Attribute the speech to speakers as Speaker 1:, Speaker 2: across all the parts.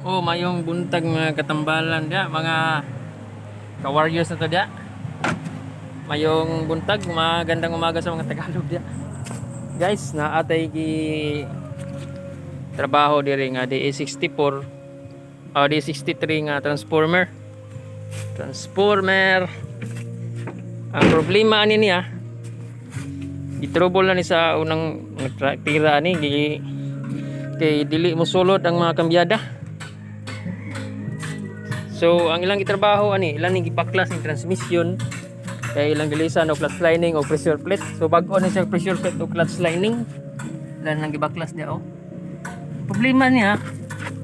Speaker 1: Oh, mayong buntag mga katambalan dia, mga ka-warriors na to dia. Mayong buntag, magandang umaga sa mga Tagalog dia. Guys, naatay gi trabaho diri nga DE64 o DE63 nga transformer. Ang problema ani niya, gitrouble na ni sa unang tira ni kay dili mo sulod ang mga kambyada. So ang ilang gitrabaho ani, ilang ni gipaklas ng transmission, kay ilang gilisan og clutch lining o pressure plate. So bag-o na siya pressure plate o clutch lining. Ilan nang gibaklas niya oh. Problema niya,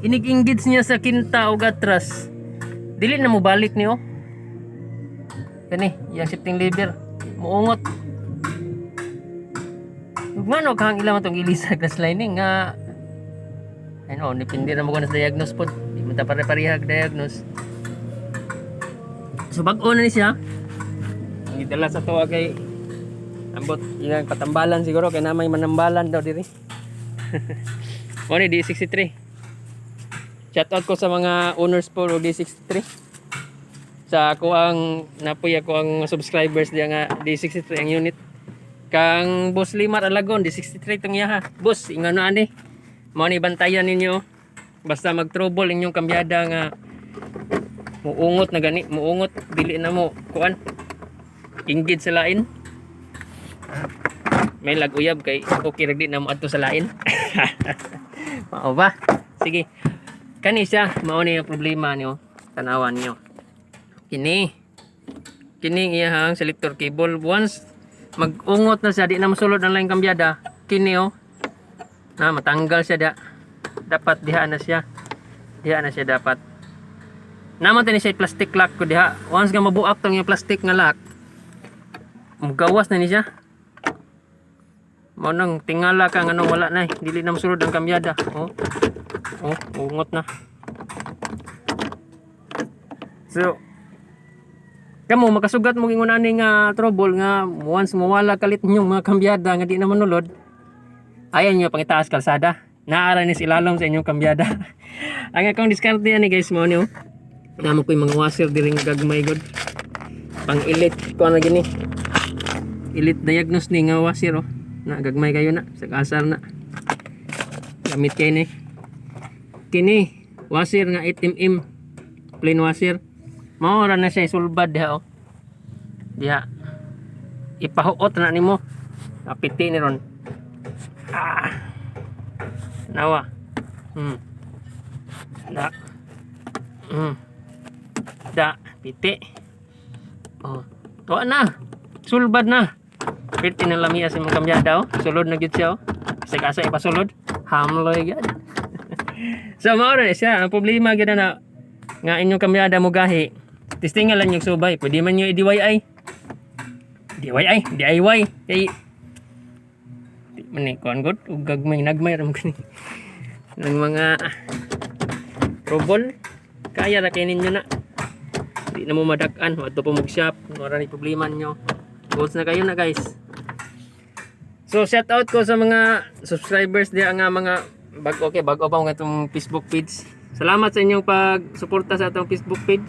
Speaker 1: inig-engage niya sa kinta o gatras. Dili na mo balik niyo. Kani, yang shifting lever muungot. Ngano kang ilang tong ilisa clutch lining nga ano, depende na mo kung sa diagnose po. Di mo ta pare-parehag diagnose. So bag-o na ni siya. Ang gidala sa tuwa kay ambot yung patambalan siguro kay namay manambalan daw diri. O ni D63. Shout out ko sa mga owners po ng D63. Sa ako ang napuy ako ang subscribers diya nga D63 ang unit. Kang Boss Limar Alagon D63 tong yaha. Boss, ingano ani? Mao ni bantayan ninyo. Basta mag-trouble inyong kambyada nga muungot na gani, muungot dili na mo kuan. Inggit sa lain. May lag-uyab kay okay ra di na mo adto sa lain. Mao ba? Sige. Kani siya, mao ni ang problema niyo. Tanawan niyo. Kini iyahang selector cable once mag-ungot na siya di na masulod ang lain kambyada. Kini oh. Na matanggal siya dapat diha na siya dapat naman tani siya plastic lock ko diha. Once nga mabuak tong yung plastic nga lock, magawas na ni siya. Mo nang tingala ka nga wala na dili na masulod ang kambyada. Ungot na. So kamo makasugat mo ingon ani nga trouble nga once mawala kalit nyong mga kambyada nga di na manulod. Ayan nyo pangitaas kalsada. Naara ni silalom sa inyong kambyada. Ang akong diskarte ni guys mo niyo. Namo ko yung mga washer diri nga gagmay god. Pang elite ko na gini. Elite diagnose ni nga washer oh. Na gagmay kayo na sa kasar na. Gamit kay ni. Kini washer nga 8mm plain washer. Mao ra na siya sulbad diha oh. Diha. Ipahuot na nimo. Apiti ni ron. Nawa. Da piti. Oh, tuwa na. Sulbad na. Piti na lamiya sa mga kambyada oh. Sulod na gyud siya oh. Sa kasa ipasulod, hamloy gyud. So mao ra siya, ang problema gyud na nga inyong kambyada mo gahi. Testingan lang yung subay, pwede man nyo i-DIY. DIY. Kay mani kon god ug gagmay nagmay ram kani ng mga trouble kaya ra kay ninyo na di na mo madak-an adto pa mog shop wala ni problema nyo goals na kayo na guys. So shout out ko sa mga subscribers diya nga mga bago pa mo itong Facebook page. Salamat sa inyong pagsuporta sa atong Facebook page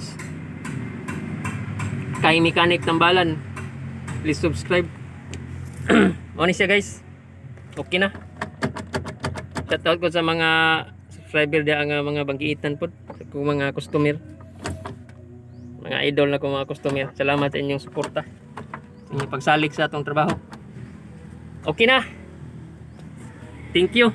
Speaker 1: kay Mechanic Tambalan. Please subscribe. Oni siya guys. Okay na. Shoutout ko sa mga subscriber dia nga mga bangkiitan po, kung mga customer. Mga idol na ko mga customer. Salamat sa inyong suporta. Inyong pagsalik sa atong trabaho. Okay na. Thank you.